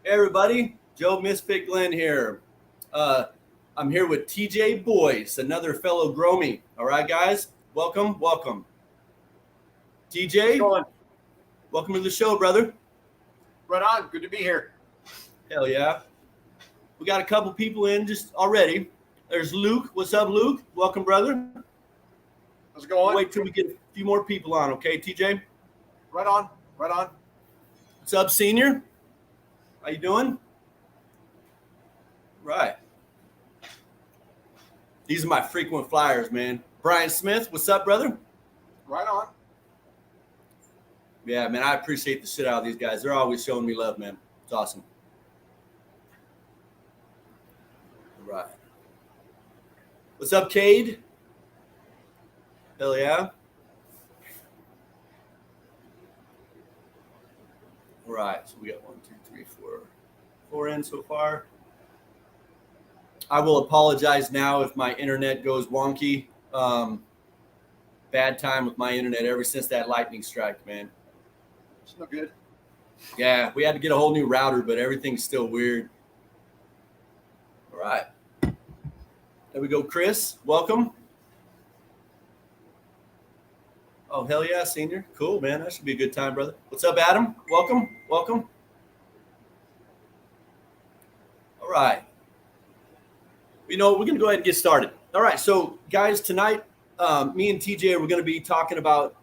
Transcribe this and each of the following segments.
Hey everybody, Joe Misfit Glenn here. I'm here with TJ Boies, another fellow Gromie. All right, guys, welcome. How's it TJ, going? welcome to the show, brother. Right on. Good to be here. Hell yeah. We got a couple people in just already. There's Luke. What's up, Luke? Welcome, brother. How's it We'll going? wait till we get a few more people on, okay, TJ? Right on. Right on. What's up, Senior? How you doing? Right. These are my frequent flyers, man. Brian Smith, what's up, brother? Right on. Yeah, man, I appreciate the shit out of these guys. They're always showing me love, man. It's awesome. All right. What's up, Cade? Hell yeah. All right, so we got 1, 2, 3, 4 in so far. I will apologize now if my internet goes wonky. Bad time with my internet ever since that lightning strike, man. It's no good. Yeah, we had to get a whole new router, but everything's still weird. All right. There we go, Chris. Welcome. Oh, hell yeah, Senior. Cool, man. That should be a good time, brother. What's up, Adam? Welcome. All right. We're going to go ahead and get started. All right. So, guys, tonight, me and TJ, we're going to be talking about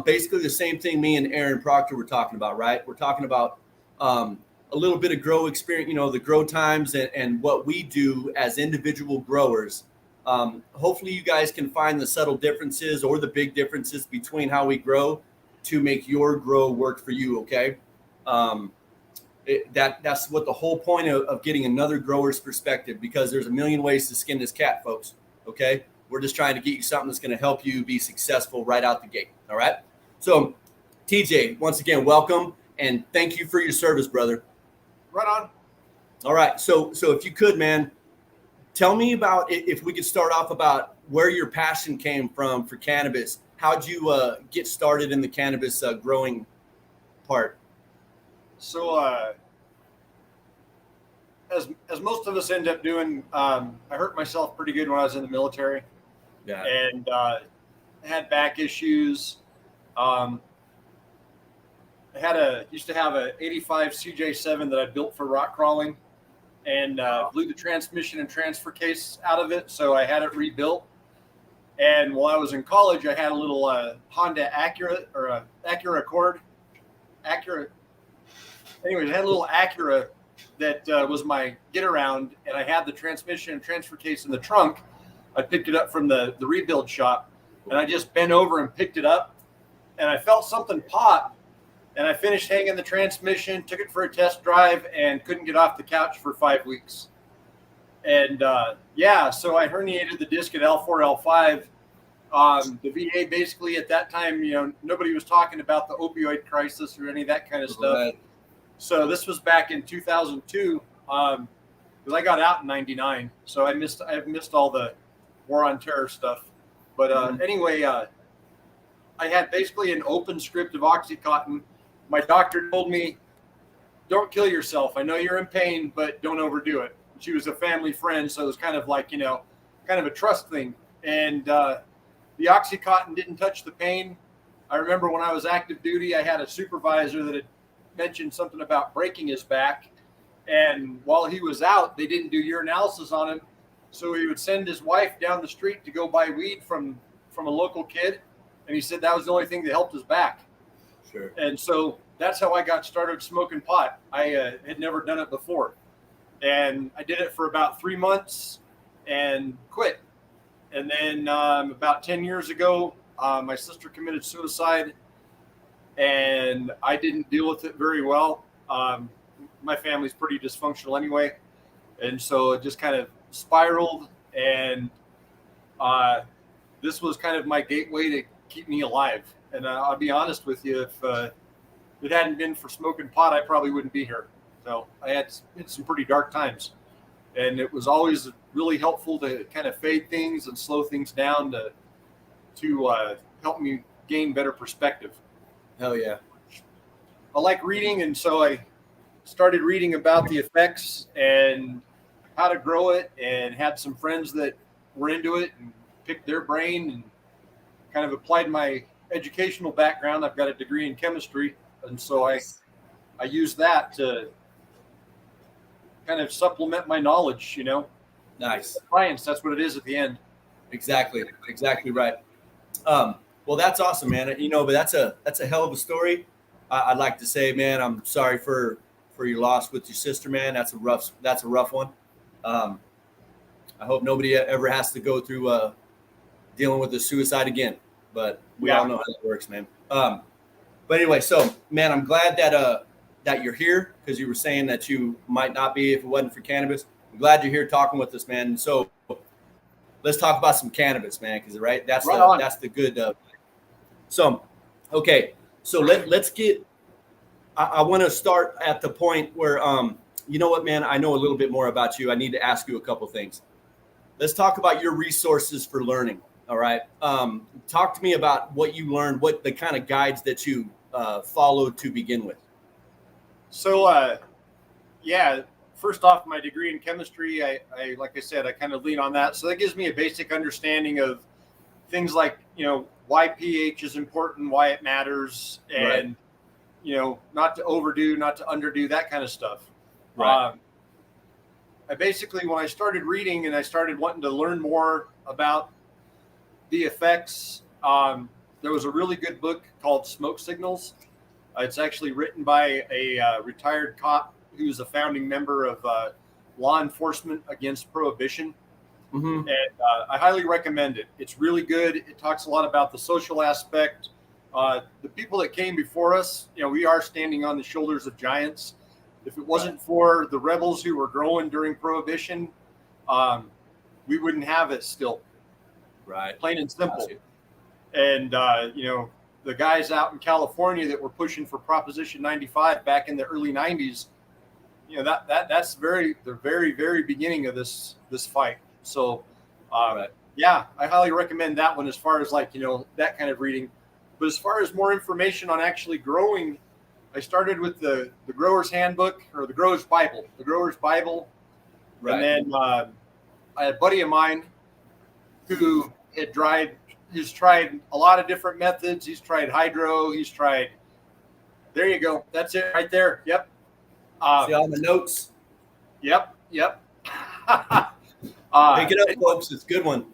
basically the same thing me and Aaron Proctor were talking about, right? We're talking about a little bit of grow experience, the grow times and what we do as individual growers. Hopefully you guys can find the subtle differences or the big differences between how we grow to make your grow work for you. Okay. That's what the whole point of getting another grower's perspective, because there's a million ways to skin this cat, folks. Okay. We're just trying to get you something that's going to help you be successful right out the gate. All right. So TJ, once again, welcome. And thank you for your service, brother. Right on. All right. So if you could, man, tell me about, if we could start off about where your passion came from for cannabis. How'd you get started in the cannabis growing part? So, as most of us end up doing, I hurt myself pretty good when I was in the military. Yeah. And had back issues. I used to have a 85 CJ7 that I built for rock crawling, and blew the transmission and transfer case out of it, so I had it rebuilt. And while I was in college, I had a little Honda Acura, or a Acura Accord. Anyways, I had a little Acura that was my get around, and I had the transmission and transfer case in the trunk. I picked it up from the rebuild shop, and I just bent over and picked it up, and I felt something pop. And I finished hanging the transmission, took it for a test drive, and couldn't get off the couch for 5 weeks. And so I herniated the disc at L4, L5. The VA basically at that time, nobody was talking about the opioid crisis or any of that kind of stuff. Right. So this was back in 2002, because I got out in '99. So I've missed all the war on terror stuff. But anyway, I had basically an open script of OxyContin. My doctor told me, don't kill yourself. I know you're in pain, but don't overdo it. She was a family friend, so it was kind of like, kind of a trust thing. And the OxyContin didn't touch the pain. I remember when I was active duty, I had a supervisor that had mentioned something about breaking his back. And while he was out, they didn't do urinalysis on him. So he would send his wife down the street to go buy weed from a local kid. And he said that was the only thing that helped his back. Sure. And so that's how I got started smoking pot. I had never done it before. And I did it for about 3 months and quit. And then about 10 years ago, my sister committed suicide, and I didn't deal with it very well. My family's pretty dysfunctional anyway. And so it just kind of spiraled. And this was kind of my gateway to keep me alive. And I'll be honest with you, if it hadn't been for smoking pot, I probably wouldn't be here. So I had some pretty dark times, and it was always really helpful to kind of fade things and slow things down to help me gain better perspective. Hell yeah. I like reading, and so I started reading about the effects and how to grow it, and had some friends that were into it and picked their brain and kind of applied my educational background. I've got a degree in chemistry, and so I use that to kind of supplement my knowledge, Nice. Science, that's what it is at the end. Exactly right. Well, that's awesome, man. But that's a hell of a story. I'd like to say, man, I'm sorry for your loss with your sister, man. That's a rough one. I hope nobody ever has to go through dealing with the suicide again. But we all know how that works, man. But anyway, so man, I'm glad that you're here, because you were saying that you might not be if it wasn't for cannabis. I'm glad you're here talking with us, man. So let's talk about some cannabis, man, because that's the good. So, okay, so let's get. I want to start at the point where, you know what, man, I know a little bit more about you. I need to ask you a couple things. Let's talk about your resources for learning. All right, talk to me about what you learned, what the kind of guides that you followed to begin with. So, first off, my degree in chemistry, I like I said, I kind of lean on that. So that gives me a basic understanding of things like, why pH is important, why it matters, and, not to overdo, not to underdo, that kind of stuff. Right. I basically, when I started reading and I started wanting to learn more about the effects, there was a really good book called Smoke Signals. It's actually written by a retired cop who's a founding member of law enforcement against prohibition. Mm-hmm. And I highly recommend it. It's really good. It talks a lot about the social aspect. The people that came before us, we are standing on the shoulders of giants. If it wasn't for the rebels who were growing during prohibition, we wouldn't have it still. Right. Plain and simple. And, the guys out in California that were pushing for Proposition 95 back in the early 90s, that's the very, very beginning of this fight. So, I highly recommend that one as far as that kind of reading. But as far as more information on actually growing, I started with the Grower's Handbook, or the Grower's Bible. Right. And then I had a buddy of mine who he's tried a lot of different methods. He's tried hydro. There you go. That's it right there. Yep. See all the notes? Yep. Pick it up, folks. It's a good one.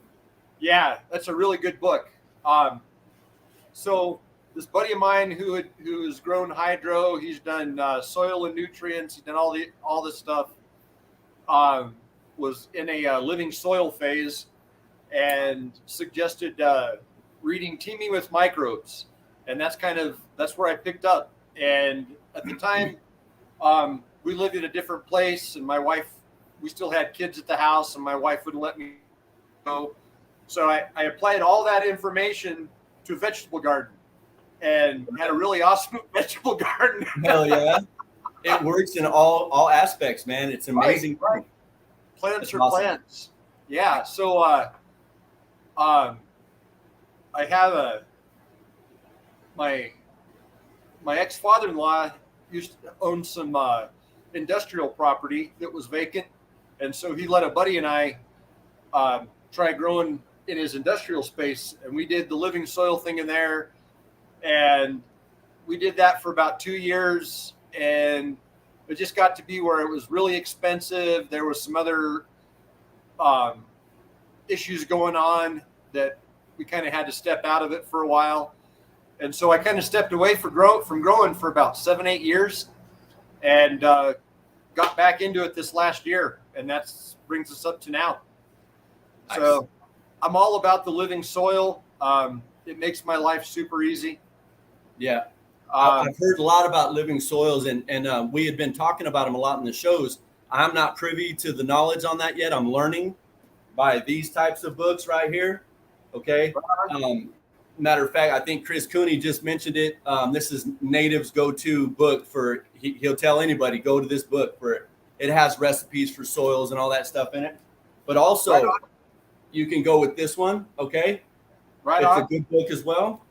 Yeah, that's a really good book. So this buddy of mine who has grown hydro, he's done soil and nutrients, he's done all this stuff, was in a living soil phase, and suggested reading Teeming with Microbes, and that's where I picked up. And at the time, we lived in a different place, and my wife, we still had kids at the house, and my wife wouldn't let me go. So I applied all that information to a vegetable garden, and had a really awesome vegetable garden. Hell yeah. It works in all aspects, man. It's amazing. Right. Plants are awesome. Plants. Yeah. So I have my ex-father-in-law used to own some industrial property that was vacant, and so he let a buddy and I try growing in his industrial space, and we did the living soil thing in there, and we did that for about 2 years, and it just got to be where it was really expensive. There was some other issues going on that we kind of had to step out of it for a while. And so I kind of stepped away from growing for about 7-8 years, and got back into it this last year, and that brings us up to now. Nice. So I'm all about the living soil. It makes my life super easy. Yeah. I've heard a lot about living soils, and we had been talking about them a lot in the shows. I'm not privy to the knowledge on that yet. I'm learning by these types of books right here. Okay. Matter of fact, I think Chris Cooney just mentioned it. This is Native's go-to book for, he'll tell anybody, go to this book for it has recipes for soils and all that stuff in it. But also you can go with this one. Okay. Right. It's a good book as well.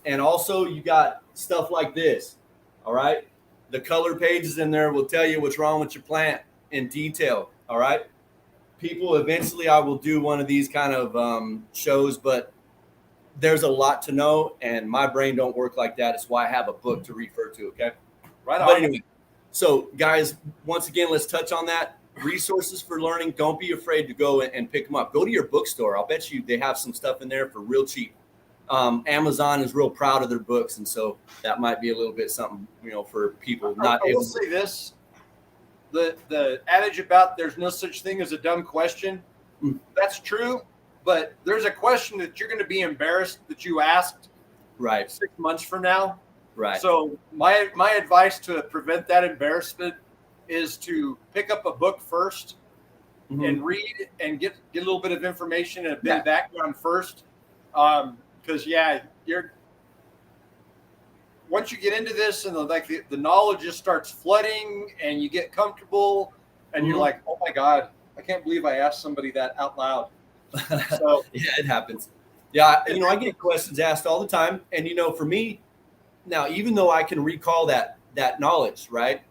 And also you got stuff like this. All right. The color pages in there will tell you what's wrong with your plant in detail. All right. People, eventually I will do one of these kind of shows, but there's a lot to know, and my brain don't work like that. It's why I have a book to refer to. Okay. Right on. But anyway, so guys, once again, let's touch on that. Resources for learning. Don't be afraid to go and pick them up. Go to your bookstore. I'll bet you they have some stuff in there for real cheap. Amazon is real proud of their books, and so that might be a little bit something, for people. Not I will say this: the adage about there's no such thing as a dumb question, that's true. But there's a question that you're going to be embarrassed that you asked, right, 6 months from now. Right. So my advice to prevent that embarrassment is to pick up a book first and read and get a little bit of information and a bit of background first. Because once you get into this and the knowledge just starts flooding and you get comfortable and you're like, oh my God, I can't believe I asked somebody that out loud. So yeah, it happens. Yeah, I get questions asked all the time, and for me, now even though I can recall that knowledge, right,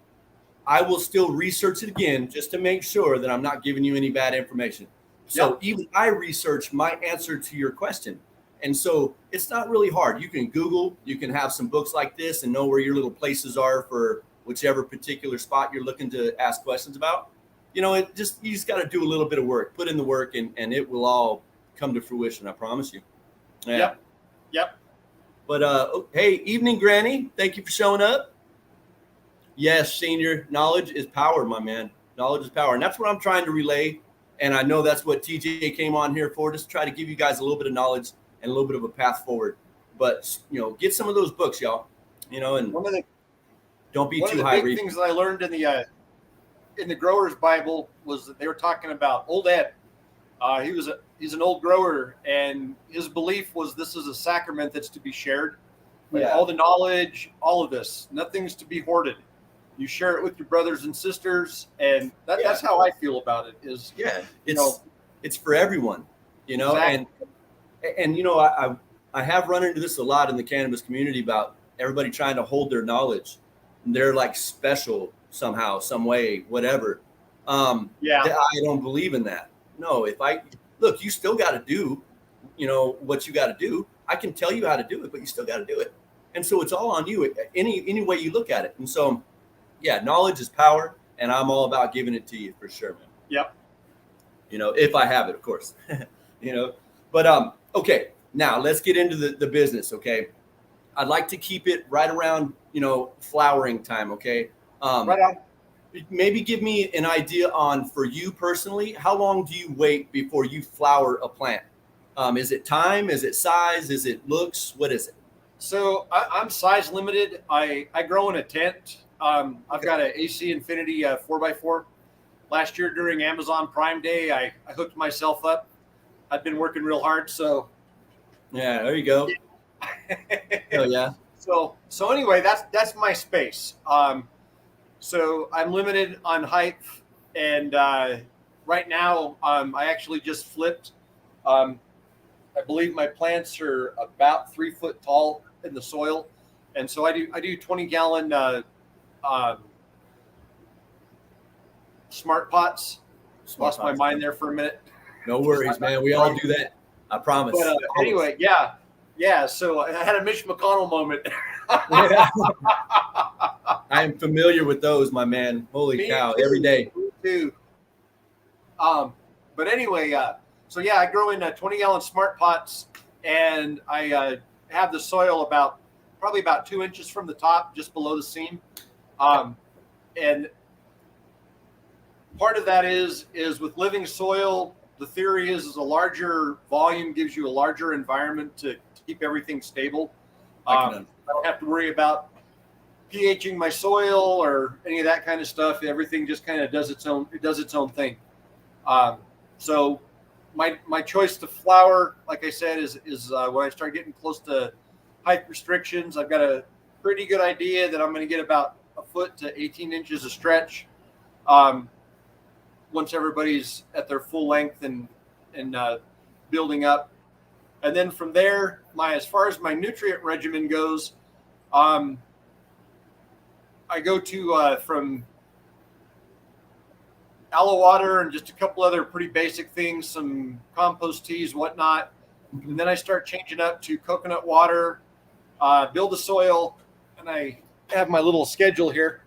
I will still research it again just to make sure that I'm not giving you any bad information. So even I research my answer to your question. And so it's not really hard. You can Google, you can have some books like this and know where your little places are for whichever particular spot you're looking to ask questions about. You just got to do a little bit of work, put in the work, and it will all come to fruition. I promise you. Yeah. Yep. But hey, evening, Granny. Thank you for showing up. Yes, Senior, knowledge is power, my man. Knowledge is power. And that's what I'm trying to relay. And I know that's what TJ came on here for, just to try to give you guys a little bit of knowledge and a little bit of a path forward. But, get some of those books, y'all, and don't be too high. One of the big things that I learned in the Grower's Bible was that they were talking about Old Ed. He's an old grower, and his belief was this is a sacrament that's to be shared. Like all the knowledge, all of this, nothing's to be hoarded. You share it with your brothers and sisters, and that's how I feel about it. It's for everyone, exactly. and I have run into this a lot in the cannabis community about everybody trying to hold their knowledge. They're like special somehow, some way, whatever. I don't believe in that. No, you still got to do, what you got to do. I can tell you how to do it, but you still got to do it. And so it's all on you, any way you look at it. And so, knowledge is power, and I'm all about giving it to you for sure, man. Yep. If I have it, of course, but, okay, now let's get into the business. Okay. I'd like to keep it right around, flowering time. Okay. Right on. Maybe give me an idea on, for you personally, how long do you wait before you flower a plant? Is it time? Is it size? Is it looks? What is it? So I'm size limited. I grow in a tent. I've got an AC Infinity 4x4. Last year during Amazon Prime Day, I hooked myself up. I've been working real hard. So yeah, there you go. Oh yeah. So anyway, that's my space. So I'm limited on height, and right now I actually just flipped. I believe my plants are about 3 foot tall in the soil, and so I do 20-gallon smart pots. Lost my mind there for a minute. No worries, man. We all do that. I promise. But anyway, yeah. So I had a Mitch McConnell moment. I am familiar with those, my man. Holy cow, every day. Me too. But anyway, so I grow in 20-gallon smart pots, and I have the soil probably about 2 inches from the top, just below the seam. And part of that is with living soil. The theory is a larger volume gives you a larger environment to keep everything stable. I don't have to worry about pHing my soil or any of that kind of stuff. Everything just kind of does its own thing. So my choice to flower, like I said, is when I start getting close to height restrictions. I've got a pretty good idea that I'm going to get about a foot to 18 inches of stretch. Once everybody's at their full length and building up. And then from there, as far as my nutrient regimen goes, I I go to from aloe water and just a couple other pretty basic things, some compost teas, whatnot. And then I start changing up to coconut water, build a soil, and I have my little schedule here.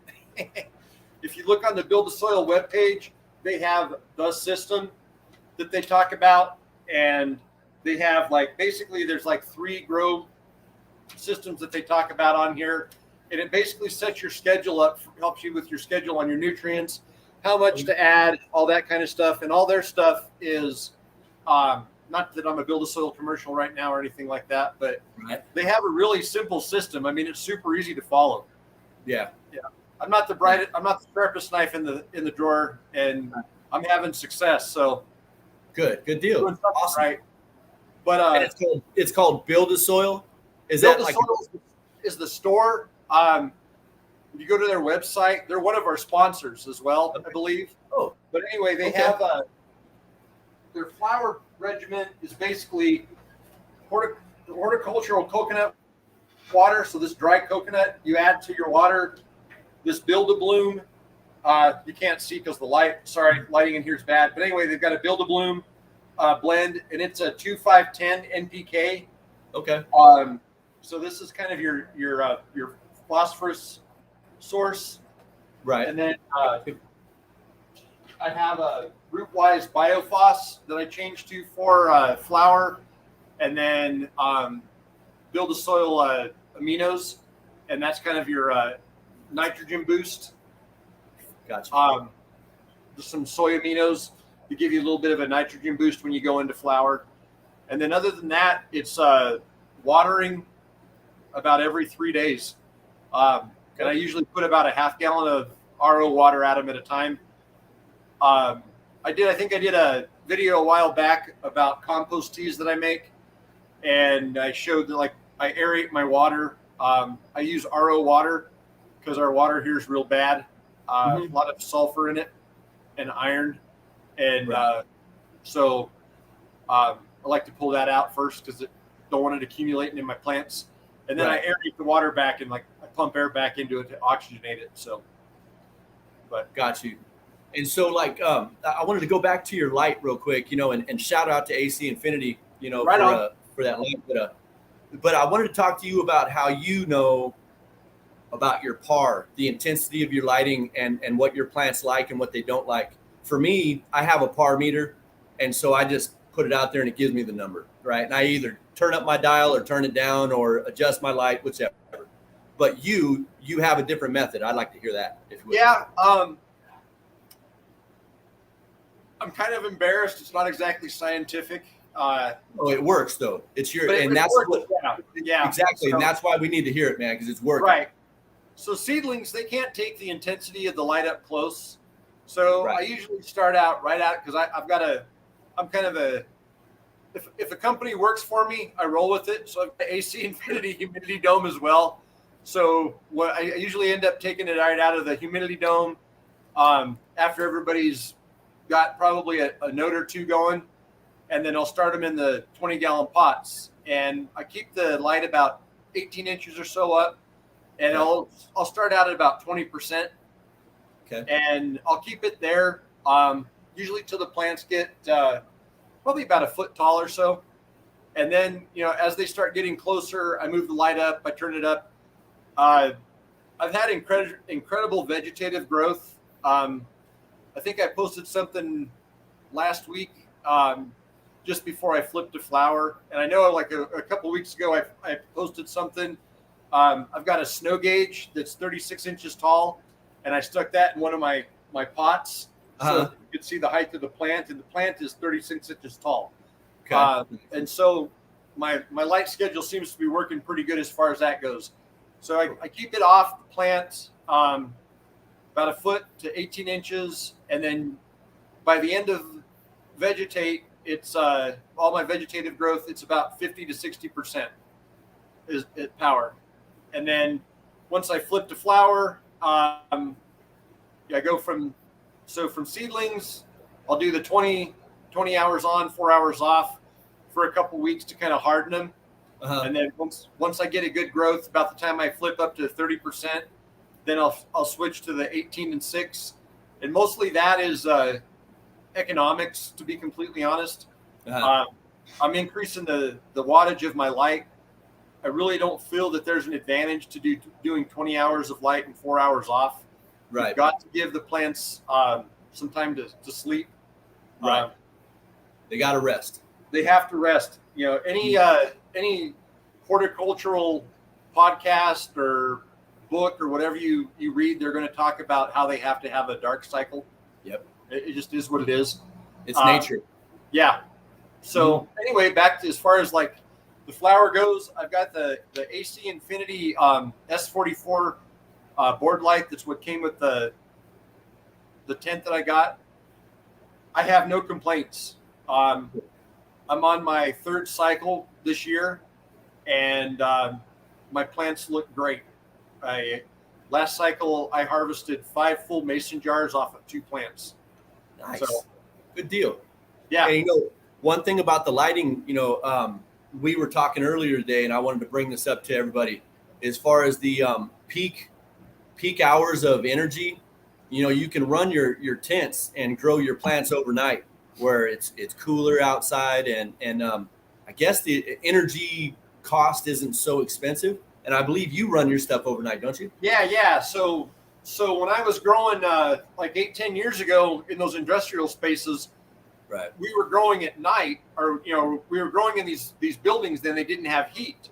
If you look on the Build a Soil webpage, they have the system that they talk about, and they have like basically there's like 3 grow systems that they talk about on here, and it basically sets your schedule up, helps you with your schedule on your nutrients, how much to add, all that kind of stuff. And all their stuff is not that I'm a Build a Soil commercial right now or anything like that, but they have a really simple system. I mean, it's super easy to follow. Yeah. I'm not the sharpest knife in the drawer, and I'm having success. So good deal. Awesome. Right. But and it's called Build a Soil. Is Build that like Soil is the store? You go to their website. They're one of our sponsors as well, I believe. Oh, but anyway, they have their flower regimen is basically horticultural coconut water. So this dry coconut you add to your water. This Build a Bloom, you can't see because the lighting in here is bad. But anyway, they've got a Build a Bloom blend, and it's a 2,5,10 NPK. Okay. So this is kind of your phosphorus source, right? And then I have a Rootwise Biophos that I changed to for flour, and then Build a Soil aminos, and that's kind of your nitrogen boost. Gotcha. Just some soy aminos to give you a little bit of a nitrogen boost when you go into flour. And then other than that, it's watering about every 3 days. And I usually put about a half gallon of RO water at them at a time. I think I did a video a while back about compost teas that I make. And I showed that I aerate my water. I use RO water because our water here is real bad. A lot of sulfur in it and iron. And so I like to pull that out first because I don't want it accumulating in my plants. And then I aerate the water back and I pump air back into it to oxygenate it. So, but got you. And so I wanted to go back to your light real quick, and shout out to AC Infinity, for that light. But I wanted to talk to you about how about your PAR, the intensity of your lighting and what your plants like and what they don't like. For me, I have a PAR meter, and so I just put it out there and it gives me the number, right? And I either turn up my dial or turn it down or adjust my light, whichever. But you have a different method. I'd like to hear that. If you would. Yeah. I'm kind of embarrassed. It's not exactly scientific. It works though. It's your, and that's what, yeah, exactly. So, and that's why we need to hear it, man, because it's working. Right. So seedlings, they can't take the intensity of the light up close. So I usually start out because I'm kind of if a company works for me, I roll with it. So I've got AC Infinity humidity dome as well. So what I usually end up taking it right out of the humidity dome after everybody's got probably a note or two going, and then I'll start them in the 20-gallon pots, and I keep the light about 18 inches or so up, and I'll start out at about 20%. Okay. And I'll keep it there, usually till the plants get probably about a foot tall or so. And then, as they start getting closer, I move the light up, I turn it up. I've had incredible vegetative growth. I think I posted something last week just before I flipped to flower. And I know a couple weeks ago, I posted something. I've got a snow gauge that's 36 inches tall, and I stuck that in one of my pots so you could see the height of the plant, and the plant is 36 inches tall. Okay. And so my light schedule seems to be working pretty good as far as that goes. So I keep it off the plant about a foot to 18 inches, and then by the end of vegetate, it's all my vegetative growth. It's about 50 to 60% is at power, and then once I flip to flower, I go from seedlings. I'll do the 20 hours on, 4 hours off for a couple weeks to kind of harden them. And then once I get a good growth, about the time I flip up to 30%, Then I'll switch to the 18-6, and mostly that is economics. To be completely honest, I'm increasing the wattage of my light. I really don't feel that there's an advantage to doing 20 hours of light and 4 hours off. Right. You've got to give the plants some time to sleep. Right. They got to rest. They have to rest. You know, any horticultural podcast or book or whatever you read, they're going to talk about how they have to have a dark cycle. Yep. It just is what it is. It's nature. Yeah. So anyway, back to as far as like the flower goes, I've got the AC Infinity S44 board light. That's what came with the tent that I got. I have no complaints. I'm on my third cycle this year, and my plants look great. Last cycle, I harvested 5 full mason jars off of 2 plants. Nice. So, good deal. Yeah. And, one thing about the lighting, we were talking earlier today, and I wanted to bring this up to everybody. As far as the peak hours of energy, you can run your tents and grow your plants overnight, where it's cooler outside, and I guess the energy cost isn't so expensive. And I believe you run your stuff overnight, don't you? Yeah. So when I was growing like 8-10 years ago in those industrial spaces, right, we were growing at night, or we were growing in these buildings. Then they didn't have heat,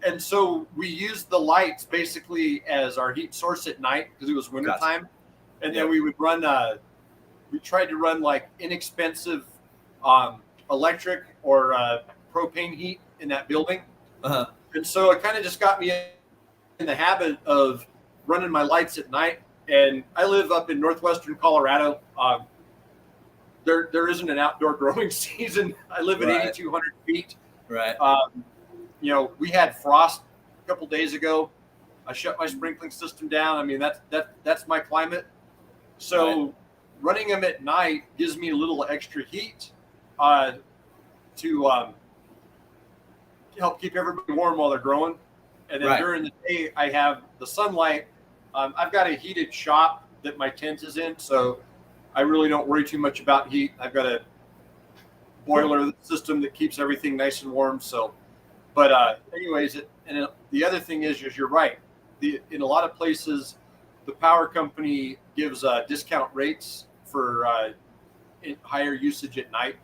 and so we used the lights basically as our heat source at night because it was wintertime. Gotcha. And then we would run. We tried to run like inexpensive electric or propane heat in that building. Uh-huh. And so it kind of just got me in the habit of running my lights at night. And I live up in northwestern Colorado. There isn't an outdoor growing season. I live at 8,200 feet. Right. We had frost a couple days ago. I shut my sprinkling system down. I mean, that's my climate. So running them at night gives me a little extra heat to help keep everybody warm while they're growing. And then during the day, I have the sunlight. I've got a heated shop that my tent is in, so I really don't worry too much about heat. I've got a boiler system that keeps everything nice and warm. So, but anyways, the other thing is you're right. In a lot of places, the power company gives discount rates for higher usage at night.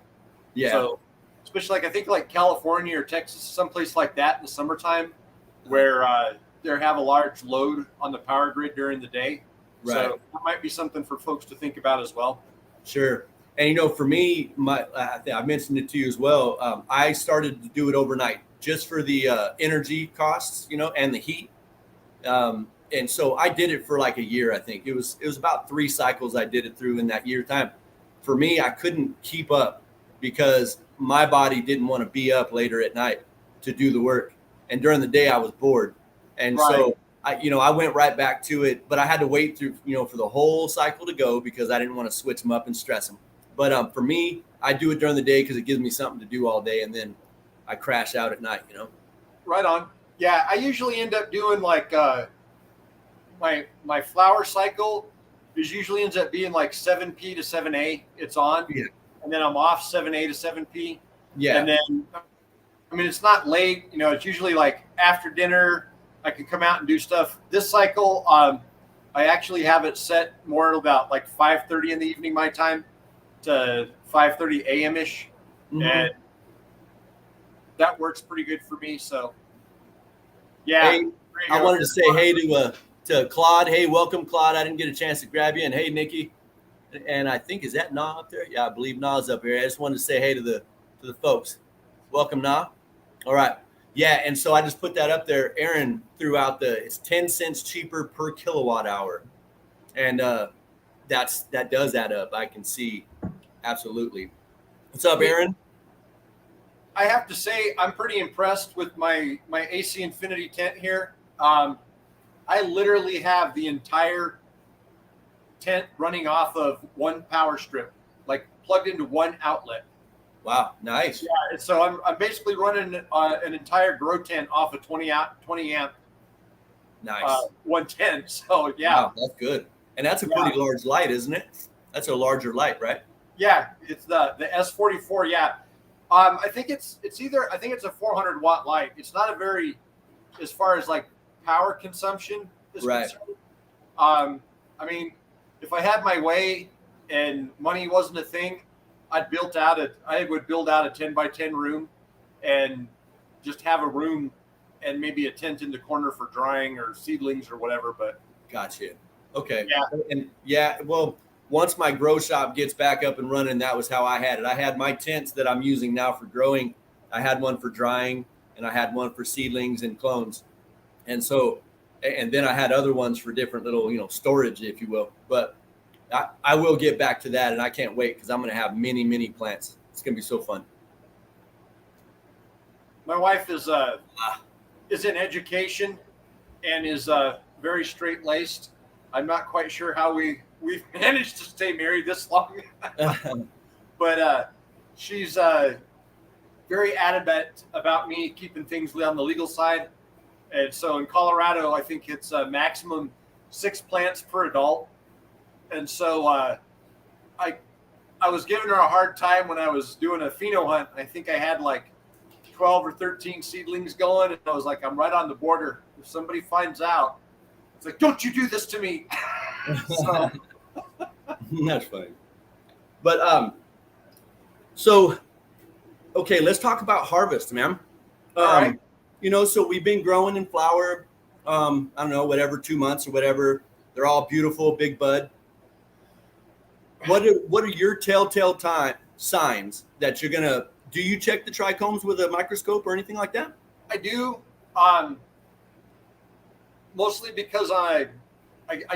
Yeah. So, especially I think like California or Texas, someplace like that in the summertime, where they have a large load on the power grid during the day. Right. So that might be something for folks to think about as well. Sure. And, for me, I mentioned it to you as well. I started to do it overnight just for the energy costs, and the heat. And so I did it for like a year. I think it was about 3 cycles I did it through in that year time. For me, I couldn't keep up because my body didn't want to be up later at night to do the work. And during the day I was bored. And so I went right back to it, but I had to wait through, for the whole cycle to go because I didn't want to switch them up and stress them. But for me, I do it during the day because it gives me something to do all day. And then I crash out at night, Right on. Yeah. I usually end up doing like, my flower cycle usually ends up being like 7P to 7A. It's on. Yeah. And then I'm off 7A to 7P. Yeah. And then, it's not late, it's usually like after dinner, I can come out and do stuff. This cycle, I actually have it set more about like 5:30 in the evening, my time, to 5:30 a.m. ish. Mm-hmm. And that works pretty good for me. So, yeah. Hey, I wanted to say hey to Claude. Hey, welcome, Claude. I didn't get a chance to grab you. And hey, Nikki. And I think, is that Na up there? Yeah, I believe Na's up here. I just wanted to say hey to the folks. Welcome, Na. All right. Yeah, and so I just put that up there. Aaron threw out it's 10 cents cheaper per kilowatt hour. And that does add up. I can see. Absolutely. What's up, Aaron? I have to say I'm pretty impressed with my AC Infinity tent here. I literally have the entire tent running off of one power strip, like plugged into one outlet. Wow, nice. Yeah, so I'm basically running an entire grow tent off a 20 amp Nice. 110. So yeah, Wow, that's good. And that's a pretty large light, isn't it? That's a larger light, right? yeah. It's the S44. Yeah, I think it's either, I think it's a 400-watt light. It's not a very, as far as like power consumption is Right. concerned. I mean, if I had my way and money wasn't a thing, I would build out a 10 by 10 room and just have a room and maybe a tent in the corner for drying or seedlings or whatever. But Gotcha. Okay. yeah, And yeah, well, once my grow shop gets back up and running, that was how I had it. I had my tents that I'm using now for growing. I had one for drying, and I had one for seedlings and clones. And so, and then I had other ones for different little, storage, if you will. But I will get back to that, and I can't wait because I'm going to have many, many plants. It's going to be so fun. my wife is in education and is very straight laced. I'm not quite sure how we've managed to stay married this long, but she's very adamant about me keeping things on the legal side. And so in Colorado, I think it's a maximum 6 plants per adult. And so I was giving her a hard time when I was doing a pheno hunt. I think I had like 12 or 13 seedlings going, and I was like, I'm right on the border. If somebody finds out, it's like, don't you do this to me. So, that's funny. But so okay, let's talk about harvest, man. all right. So we've been growing in flower, I don't know, whatever, 2 months or whatever. They're all beautiful, big bud. What are your telltale signs that you're gonna? Do you check the trichomes with a microscope or anything like that? I do, mostly because I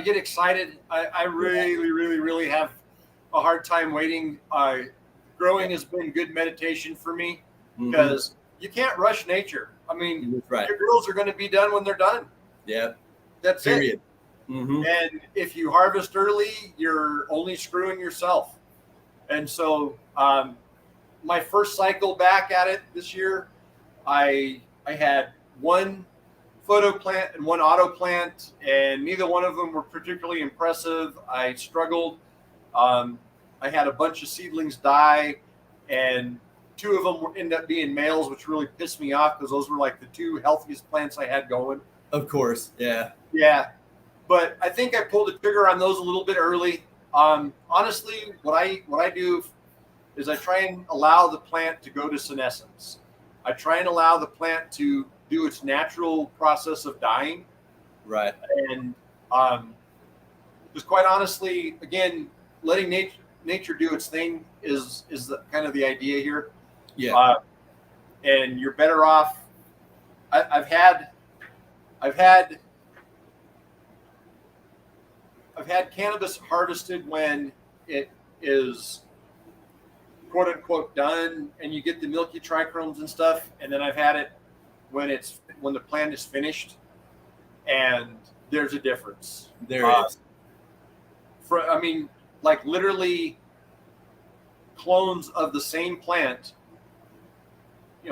get excited. I really have a hard time waiting. Growing has been good meditation for me because you can't rush nature. I mean, right. Your girls are going to be done when they're done. Yeah. That's Period. it. And if you harvest early, you're only screwing yourself. And so my first cycle back at it this year, I had one photo plant and one auto plant, and neither one of them were particularly impressive. I struggled. I had a bunch of seedlings die, and 2 of them ended up being males, which really pissed me off because those were like the 2 healthiest plants I had going. Of course. Yeah. Yeah. But I think I pulled the trigger on those a little bit early. Honestly, what I do is I try and allow the plant to go to senescence. I try and allow the plant to do its natural process of dying. Right. And just quite honestly, again, letting nature do its thing is kind of the idea here. Yeah. And you're better off. I've had cannabis harvested when it is quote unquote done and you get the milky trichomes and stuff, and then I've had it when the plant is finished, and there's a difference. There is. I mean, like literally clones of the same plant.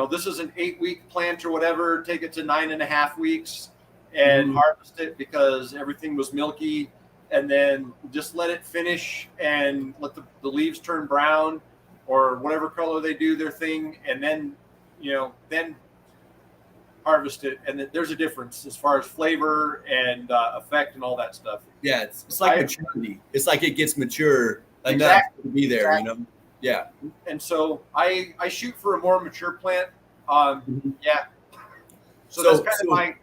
This is an 8-week plant or whatever. Take it to 9.5 weeks and harvest it because everything was milky, and then just let it finish and let the leaves turn brown or whatever color they do their thing, and then then harvest it. And there's a difference as far as flavor and effect and all that stuff. Yeah, it's like maturity. It's like it gets mature enough to be there. Exactly. Yeah. And so I shoot for a more mature plant. Yeah. So that's kind of my.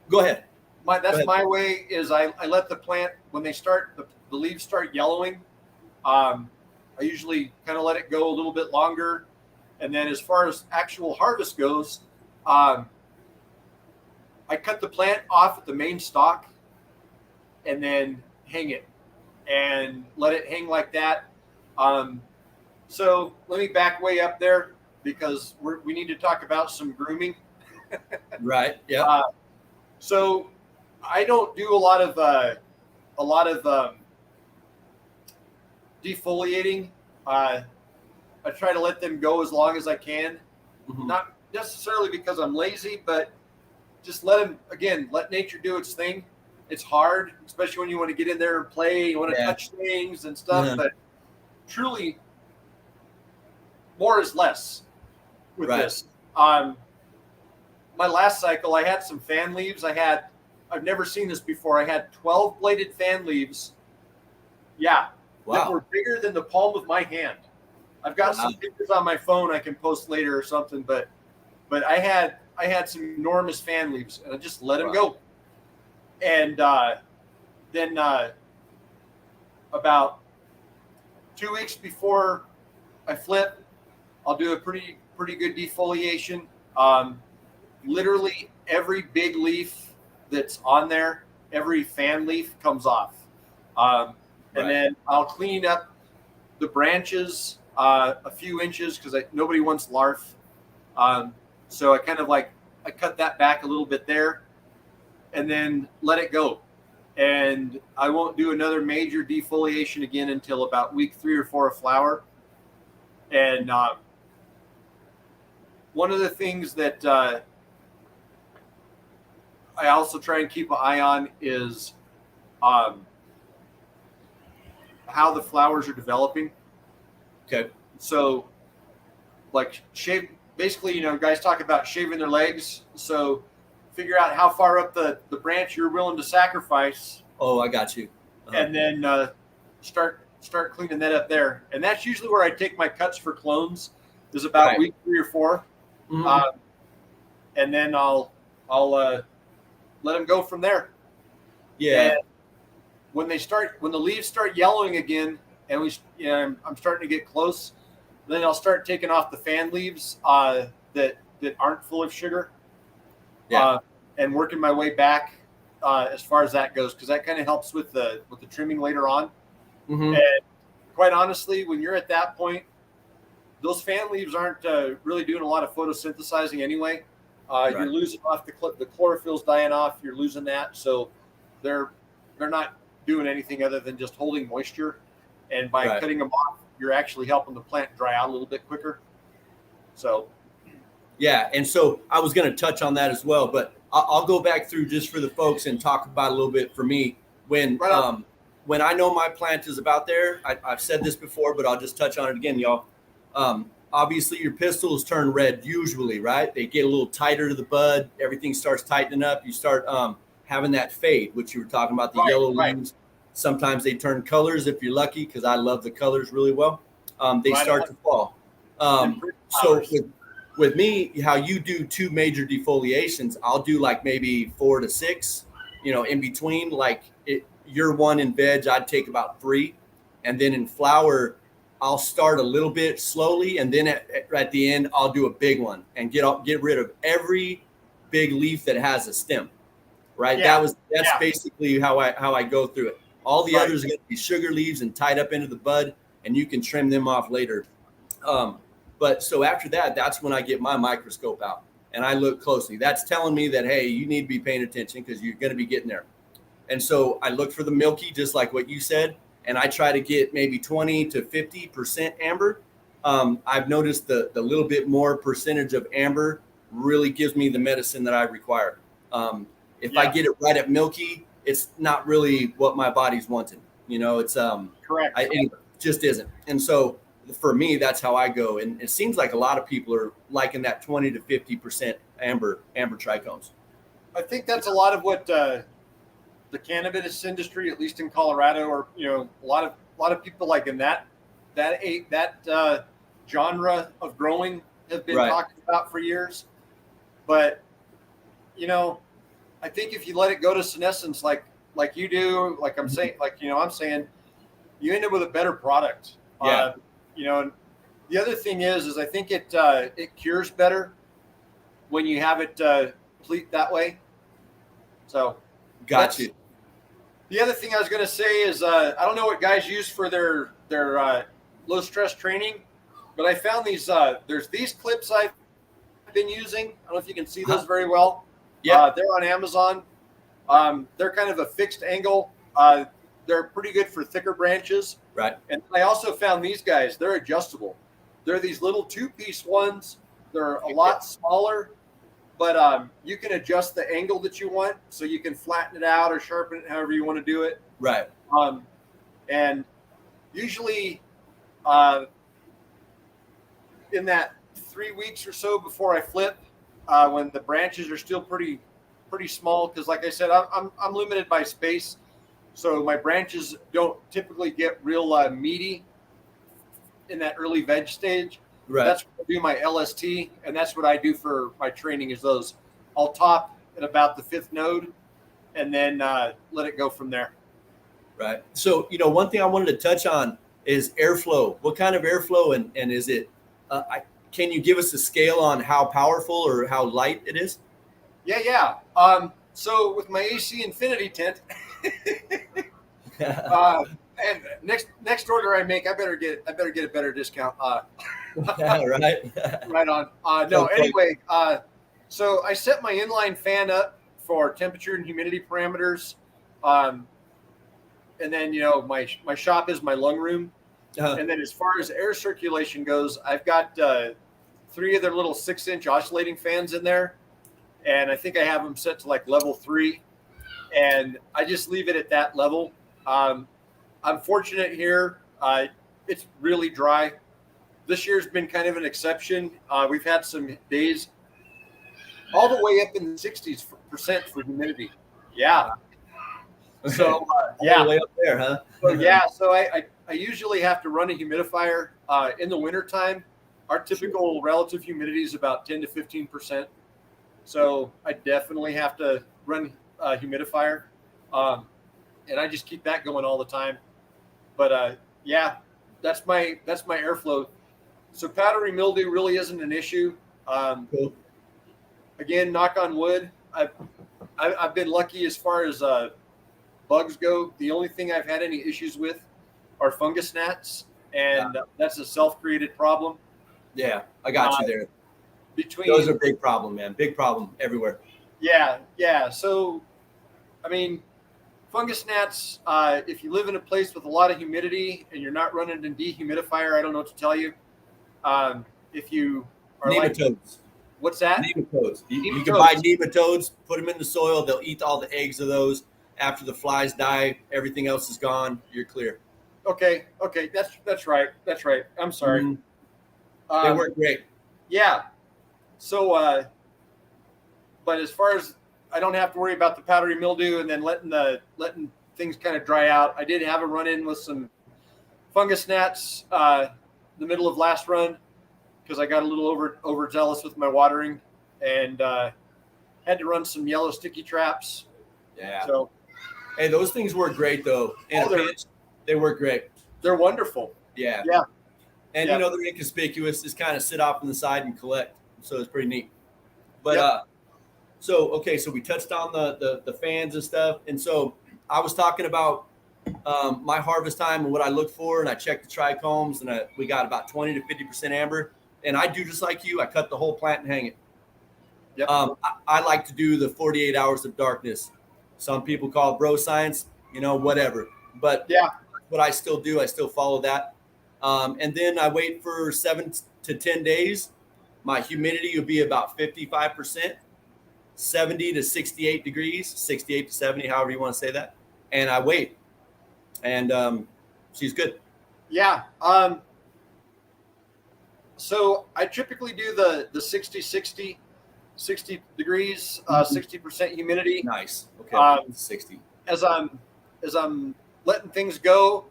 Go ahead. My way is I let the plant, when they start the leaves start yellowing. I usually kind of let it go a little bit longer, and then as far as actual harvest goes, I cut the plant off at the main stalk, and then hang it, and let it hang like that. So let me back way up there because we need to talk about some grooming. Right. Yeah. So I don't do a lot of defoliating. I try to let them go as long as I can. Not necessarily because I'm lazy, but just let nature do its thing. It's hard, especially when you want to get in there and play, you want to touch things and stuff, Uh-huh. but truly more is less with this. My last cycle, I had some fan leaves. I've never seen this before. I had 12 bladed fan leaves. Yeah. Wow. That were bigger than the palm of my hand. I've got some pictures on my phone I can post later or something, but I had some enormous fan leaves, and I just let them go. And then about 2 weeks before I flip, I'll do a pretty good defoliation. Literally every big leaf that's on there, every fan leaf comes off. And then I'll clean up the branches a few inches because nobody wants larf. So I kind of I cut that back a little bit there and then let it go. And I won't do another major defoliation again until about week 3 or 4 of flower. And one of the things that I also try and keep an eye on is how the flowers are developing. Okay. So basically, guys talk about shaving their legs. So figure out how far up the branch you're willing to sacrifice. Oh, I got you. And then start cleaning that up there. And that's usually where I take my cuts for clones, is about week 3 or 4. Mm-hmm. And then I'll let them go from there. Yeah. And when the leaves start yellowing again, and I'm starting to get close, then I'll start taking off the fan leaves that aren't full of sugar. Yeah. And working my way back as far as that goes, because that kind of helps with the trimming later on. Mm-hmm. And quite honestly, when you're at that point, those fan leaves aren't really doing a lot of photosynthesizing anyway. You're losing off the chlorophyll's dying off. You're losing that, so they're not doing anything other than just holding moisture. And by cutting them off, you're actually helping the plant dry out a little bit quicker. So, yeah, and so I was going to touch on that as well, but I'll go back through just for the folks and talk about a little bit for me when I know my plant is about there. I've said this before, but I'll just touch on it again, y'all. Obviously, your pistils turn red usually, right? They get a little tighter to the bud. Everything starts tightening up. You start having that fade, which you were talking about, the yellow leaves. Sometimes they turn colors if you're lucky, because I love the colors really well. They start to fall. So with me, how you do 2 major defoliations, I'll do maybe 4 to 6, in between. You're 1 in veg, I'd take about 3. And then in flower, I'll start a little bit slowly, and then at the end, I'll do a big one and get rid of every big leaf that has a stem. Right? Yeah. That's basically how I go through it. All the others are going to be sugar leaves and tied up into the bud, and you can trim them off later. But so after that, that's when I get my microscope out and I look closely. That's telling me that, hey, you need to be paying attention because you're going to be getting there. And so I look for the milky, just like what you said, and I try to get maybe 20 to 50% amber. I've noticed the little bit more percentage of amber really gives me the medicine that I require. If I get it right at milky, it's not really what my body's wanting. It's correct. It just isn't. And so for me, that's how I go. And it seems like a lot of people are liking that 20 to 50% amber trichomes. I think that's a lot of what the cannabis industry, at least in Colorado, or a lot of people like in that genre of growing have been talking about for years. But I think if you let it go to senescence, like you do, like I'm saying, I'm saying, you end up with a better product. Yeah. And the other thing is I think it cures better when you have it complete that way. So, got you. The other thing I was going to say is I don't know what guys use for their low stress training, but I found these. There's these clips I've been using. I don't know if you can see those very well. Yeah, they're on Amazon. They're kind of a fixed angle. They're pretty good for thicker branches. Right. And I also found these guys. They're adjustable. They're these little 2-piece ones. They're a lot smaller, but you can adjust the angle that you want, so you can flatten it out or sharpen it however you want to do it. Right. And usually uh, in that 3 weeks or so before I flip, when the branches are still pretty small, because like I said, I'm limited by space, so my branches don't typically get real meaty in that early veg stage. Right. That's what I do my LST, and that's what I do for my training. Is those I'll top at about the 5th node, and then let it go from there. Right. So, one thing I wanted to touch on is airflow. What kind of airflow, and is it? Can you give us a scale on how powerful or how light it is? Yeah. So with my AC Infinity tent, and next order I make, I better get a better discount. Yeah, right. Right on. No, anyway, so I set my inline fan up for temperature and humidity parameters, and then my shop is my lung room, and then as far as air circulation goes, I've got 3 of their little 6-inch oscillating fans in there, and I think I have them set to like level 3, and I just leave it at that level. I'm fortunate here; it's really dry. This year's been kind of an exception. We've had some days all the way up in the 60% for humidity. Yeah. So yeah, all the way up there, huh? So yeah, so I usually have to run a humidifier in the wintertime. Our typical relative humidity is about 10 to 15%. So I definitely have to run a humidifier, and I just keep that going all the time. But yeah, that's my airflow. So powdery mildew really isn't an issue. Cool. Again, knock on wood, I've been lucky as far as bugs go. The only thing I've had any issues with are fungus gnats, and that's a self-created problem. Yeah, I got you there. Between those are a big problem, man. Big problem everywhere. Yeah. So, I mean, fungus gnats. If you live in a place with a lot of humidity and you're not running a dehumidifier, I don't know what to tell you. If you are nematodes. What's that? Nematodes. You can buy nematodes, put them in the soil. They'll eat all the eggs of those. After the flies die, everything else is gone. You're clear. Okay. That's right. I'm sorry. Mm-hmm. They work great. Yeah. So, but as far as I don't have to worry about the powdery mildew and then letting things kind of dry out. I did have a run in with some fungus gnats the middle of last run because I got a little overzealous with my watering and had to run some yellow sticky traps. Yeah. So, hey, those things work great though. In a pinch, they work great. They're wonderful. Yeah. And they're inconspicuous. Just kind of sit off on the side and collect. So it's pretty neat. But so we touched on the fans and stuff. And so I was talking about my harvest time and what I look for, and I checked the trichomes, and we got about 20 to 50% amber. And I do just like you. I cut the whole plant and hang it. Yep. I like to do the 48 hours of darkness. Some people call it bro science, whatever. But what I still do, I still follow that. And then I wait for 7 to 10 days. My humidity will be about 55%, 70 to 68 degrees, 68 to 70, however you want to say that. And I wait. And she's good. Yeah. So I typically do the 60 degrees, 60% humidity. Nice. Okay. 60. As I'm letting things go,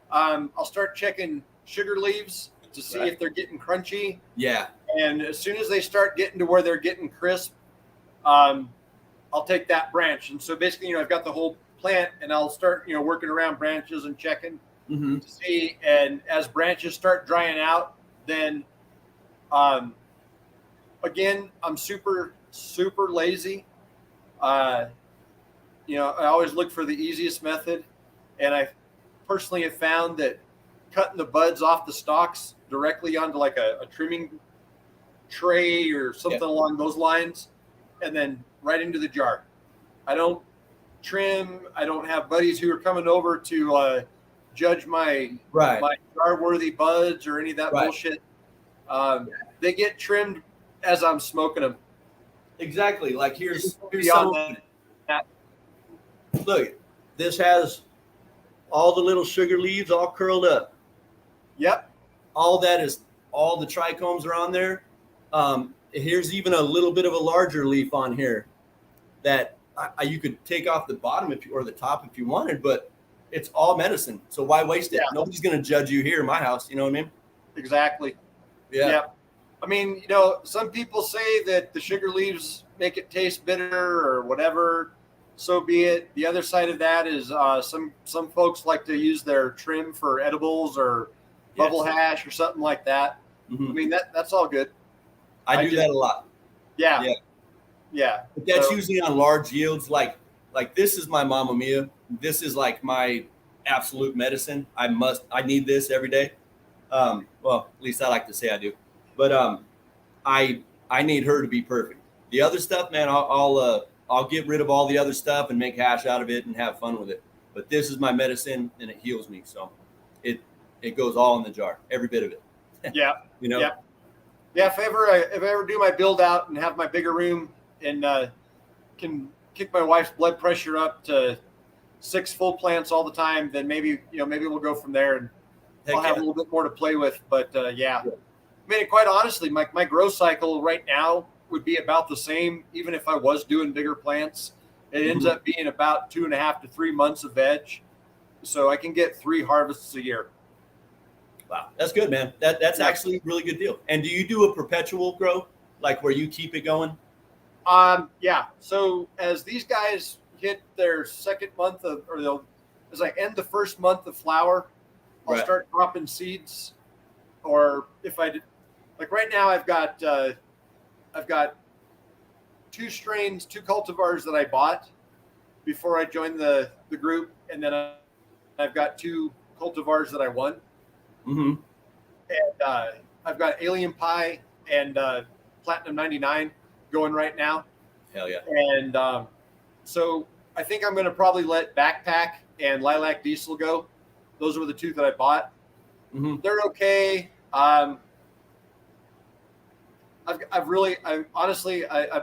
I'll start checking sugar leaves to see if they're getting crunchy. Yeah. And as soon as they start getting to where they're getting crisp, I'll take that branch. And so basically, I've got the whole plant, and I'll start, working around branches and checking to see. And as branches start drying out, then again, I'm super lazy. I always look for the easiest method, and I personally have found that cutting the buds off the stalks directly onto like a trimming tray or something along those lines, and then right into the jar. I don't trim. I don't have buddies who are coming over to judge my jar-worthy buds or any of that bullshit. They get trimmed as I'm smoking them. Exactly. Like here's some beyond of that. it. Look, this has all the little sugar leaves all curled up. Yep. All that is all the trichomes are on there. Here's even a little bit of a larger leaf on here that you could take off the bottom if you, or the top if you wanted, but it's all medicine. So why waste it? Yeah. Nobody's going to judge you here in my house. You know what I mean? Exactly. Yeah. Yep. I mean, some people say that the sugar leaves make it taste bitter or whatever. So be it. The other side of that is some folks like to use their trim for edibles or bubble hash or something like that. Mm-hmm. I mean, that's all good. I do that a lot. Yeah. Yeah. Yeah. But that's usually on large yields. Like this is my Mamma Mia. This is like my absolute medicine. I need this every day. Well, at least I like to say I do. But I need her to be perfect. The other stuff, man, I'll get rid of all the other stuff and make hash out of it and have fun with it. But this is my medicine and it heals me. So it goes all in the jar, every bit of it. Yeah. Yeah. Yeah. If I ever do my build out and have my bigger room and can kick my wife's blood pressure up to 6 full plants all the time, then maybe we'll go from there and I'll have a little bit more to play with. But yeah. I mean, quite honestly, my growth cycle right now would be about the same, even if I was doing bigger plants. It ends up being about 2.5 to 3 months of veg. So I can get 3 harvests a year. Wow. That's good, man. That's actually a really good deal. And do you do a perpetual grow, like where you keep it going? Yeah. So as these guys hit their second month as I end the first month of flower, I'll start dropping seeds. Or if I did, like right now, I've got 2 strains, 2 cultivars that I bought before I joined the group, and then I've got 2 cultivars that I won. Mm-hmm. And I've got Alien Pie and Platinum 99 going right now. Hell yeah! And so I think I'm going to probably let Backpack and Lilac Diesel go. Those were the 2 that I bought. Mm-hmm. They're okay. I've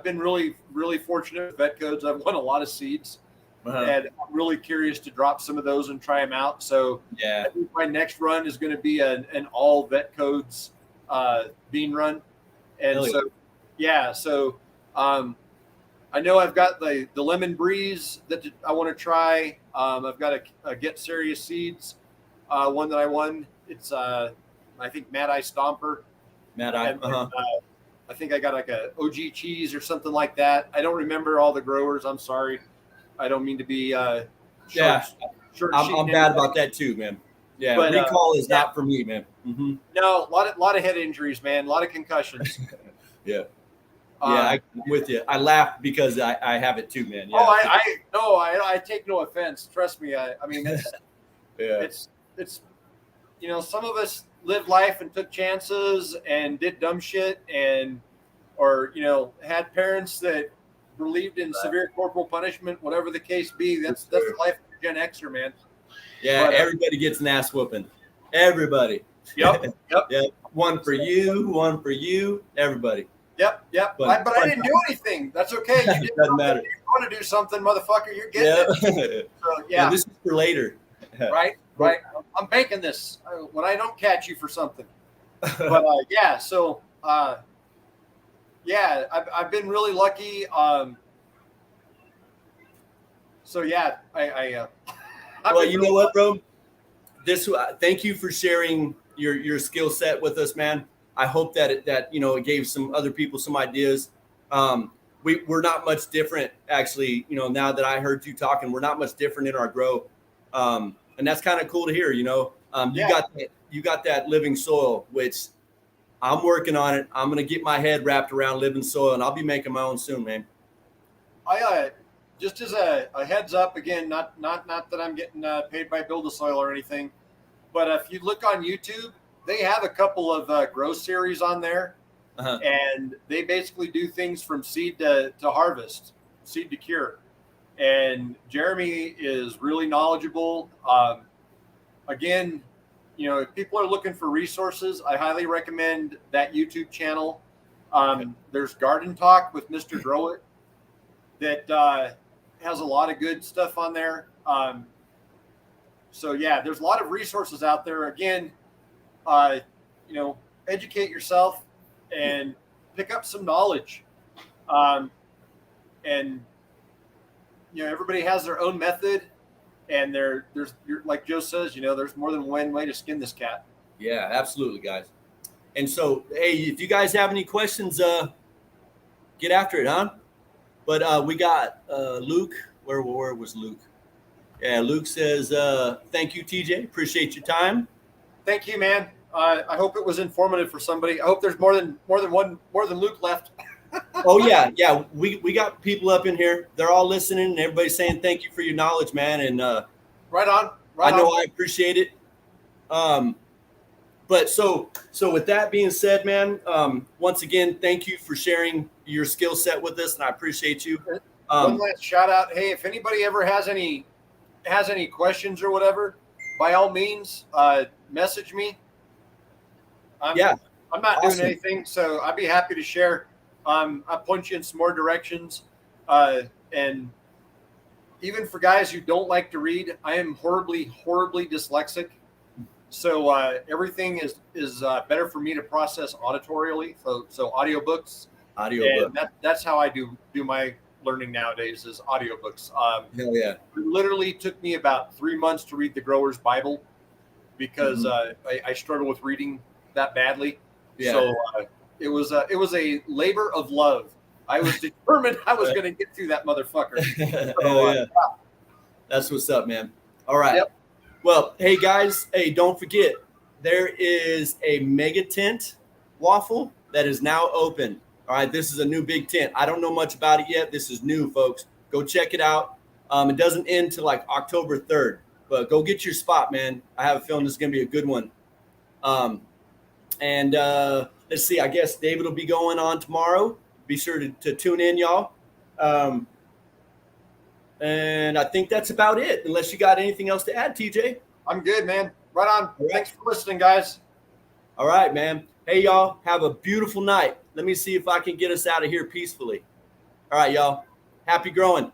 been really, really fortunate with vet codes. I've won a lot of seeds, and I'm really curious to drop some of those and try them out. So yeah, I think my next run is going to be an all vet codes bean run. And so I know I've got the Lemon Breeze that I want to try. I've got a Get Serious Seeds one that I won. It's I think Mad Eye Stomper. Mad Eye. I think I got like a OG cheese or something like that. I don't remember all the growers. I'm sorry. I don't mean to be I'm bad about that too, man. Yeah, but, recall is not for me, man. Mm-hmm. No, a lot of head injuries, man. A lot of concussions. Yeah. I'm with you. I laugh because I have it too, man. Yeah. I take no offense. Trust me. I mean, it's some of us lived life and took chances and did dumb shit or had parents that believed in severe corporal punishment, whatever the case be. That's the life of a Gen Xer, man. Yeah, but, everybody gets an ass whooping. Everybody. Yep. Yep. One for you, everybody. Yep. But I didn't do anything. That's okay. You doesn't matter. You want to do something, motherfucker, you're getting it. So, yeah. This is for later. Right. I'm banking this when I don't catch you for something. But I've been really lucky. Well, you know what, bro? Thank you for sharing your skill set with us, man. I hope that it gave some other people some ideas. We're not much different, actually. Now that I heard you talking, we're not much different in our grow. And that's kind of cool to hear, You got that living soil, which I'm working on it. I'm going to get my head wrapped around living soil, and I'll be making my own soon, man. Just as a heads up, again, not that I'm getting paid by Build a Soil or anything, but if you look on YouTube, they have a couple of grow series on there, and they basically do things from seed to harvest, seed to cure. And Jeremy is really knowledgeable. Again, if people are looking for resources, I highly recommend that YouTube channel. There's Garden Talk with Mr. Grow It that has a lot of good stuff on there. So yeah, there's a lot of resources out there. Again, educate yourself and pick up some knowledge. And everybody has their own method, and there's like Joe says, there's more than one way to skin this cat. Yeah, absolutely, guys. And so, hey, if you guys have any questions, get after it, huh? But we got Luke. Where was Luke? Yeah, Luke says, "Thank you, TJ. Appreciate your time." Thank you, man. I hope it was informative for somebody. I hope there's more than Luke left. Oh yeah. We got people up in here. They're all listening, and everybody's saying thank you for your knowledge, man. And right on. I know I appreciate it. But so with that being said, man, once again, thank you for sharing your skill set with us, and I appreciate you. One last shout out. Hey, if anybody ever has any questions or whatever, by all means, message me. I'm not doing anything, so I'd be happy to share. I'll point you in some more directions. And even for guys who don't like to read, I am horribly, horribly dyslexic. So everything is better for me to process auditorially. So audiobooks. That's how I do my learning nowadays is audiobooks. Hell yeah. It literally took me about 3 months to read the Grower's Bible because I struggle with reading that badly. Yeah. So it was a labor of love. I was determined I was going to get through that motherfucker. So, yeah. That's what's up, man. All right. Yep. Well, hey guys, don't forget there is a mega tent waffle that is now open. All right, this is a new big tent. I don't know much about it yet. This is new, folks. Go check it out. It doesn't end till like October 3rd, but go get your spot, man. I have a feeling this is going to be a good one. And let's see, I guess David will be going on tomorrow. Be sure to tune in, y'all. And I think that's about it, unless you got anything else to add, TJ. I'm good, man. Right on. Right. Thanks for listening, guys. All right, man. Hey, y'all, have a beautiful night. Let me see if I can get us out of here peacefully. All right, y'all. Happy growing.